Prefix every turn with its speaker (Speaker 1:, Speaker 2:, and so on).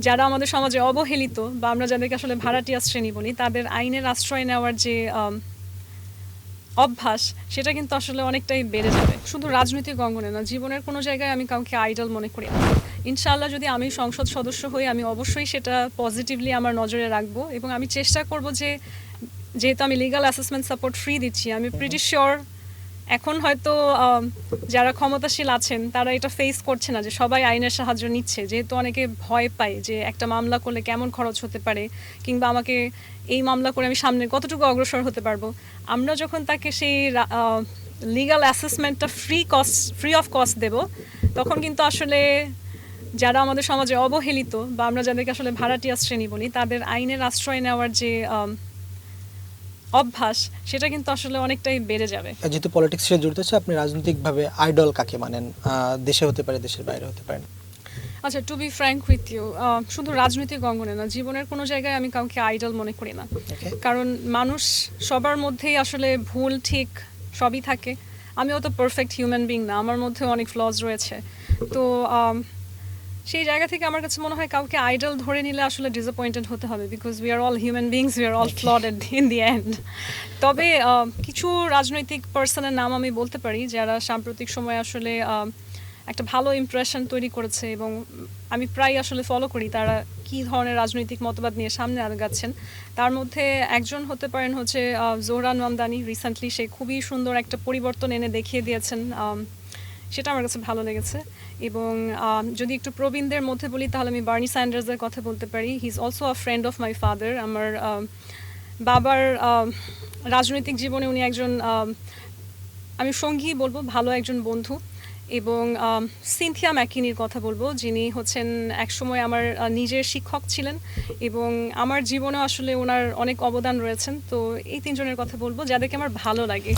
Speaker 1: যারা আমাদের সমাজে অবহেলিত বা আমরা যাদেরকে আসলে ভাড়াটিয়া শ্রেণী বলি তাদের আইনের আশ্রয় নেওয়ার যে অভ্যাস সেটা কিন্তু আসলে অনেকটাই বেড়ে যাবে। শুধু রাজনৈতিক অঙ্গনে না, জীবনের কোনো জায়গায় আমি কাউকে আইডল মনে করি না। ইনশাআল্লাহ যদি আমি সংসদ সদস্য হই আমি অবশ্যই সেটা পজিটিভলি আমার নজরে রাখবো এবং আমি চেষ্টা করব যে যেহেতু আমি লিগ্যাল অ্যাসেসমেন্ট সাপোর্ট ফ্রি দিচ্ছি আমি প্রিটি শিওর এখন হয়তো যারা ক্ষমতাশীল আছেন তারা এটা ফেস করছে না যে সবাই আইনের সাহায্য নিচ্ছে, যেহেতু অনেকে ভয় পায় যে একটা মামলা করলে কেমন খরচ হতে পারে কিংবা আমাকে এই মামলা করে আমি সামনে কতটুকু অগ্রসর হতে পারবো। আমরা যখন তাকে সেই লিগ্যাল অ্যাসেসমেন্টটা ফ্রি অফ কস্ট দেব তখন কিন্তু আসলে যারা আমাদের সমাজে অবহেলিত বা আমরা যাদেরকে আসলে ভাড়াটিয়া শ্রেণী বলি তাদের আইনের আশ্রয় নেওয়ার যে অভ্যাস সেটা কিন্তু আসলে অনেকটাই বেড়ে যাবে।
Speaker 2: যেহেতু পলিটিক্স এর জড়িত আছে, আপনি রাজনৈতিকভাবে আইডল কাকে মানেন? দেশে হতে পারে, দেশের বাইরে হতে পারে।
Speaker 1: আচ্ছা, to be frank with you, শুধু রাজনৈতিক অঙ্গনে না, জীবনের কোনো জায়গায় আমি কাউকে আইডল মনে করি না। কারণ মানুষ সবার মধ্যেই আসলে ভুল ঠিক সবই থাকে। আমিও তো পারফেক্ট হিউম্যান বিং না, আমার মধ্যে অনেক ফ্লজ রয়েছে। তো সেই জায়গা থেকে আমার কাছে মনে হয় কাউকে আইডল ধরে নিলে আসলে ডিসঅ্যাপয়েন্টেড হতে হবে, because we are all human beings, we are all flood in the end. তবে কিছু রাজনৈতিক পার্সনের নাম আমি বলতে পারি যারা সাম্প্রতিক সময়ে আসলে একটা ভালো ইমপ্রেশন তৈরি করেছে এবং আমি প্রায় আসলে ফলো করি তারা কী ধরনের রাজনৈতিক মতবাদ নিয়ে সামনে আগাচ্ছেন। তার মধ্যে একজন হতে পারেন হচ্ছে জোহরান মামদানি। রিসেন্টলি সে খুবই সুন্দর একটা পরিবর্তন এনে দেখিয়ে দিয়েছেন, সেটা আমার কাছে ভালো লেগেছে। এবং যদি একটু প্রবীণদের মধ্যে বলি তাহলে আমি বার্নি স্যান্ডার্সের কথা বলতে পারি। He is also a friend of my father. আমার বাবার রাজনৈতিক জীবনে উনি একজন, আমি সঙ্গী বলবো, ভালো একজন বন্ধু। এবং সিনথিয়া ম্যাকিনির কথা বলবো, যিনি হচ্ছেন একসময় আমার নিজের শিক্ষক ছিলেন এবং আমার জীবনেও আসলে ওনার অনেক অবদান রয়েছেন। তো এই তিনজনের কথা বলবো যাদেরকে আমার ভালো লাগে।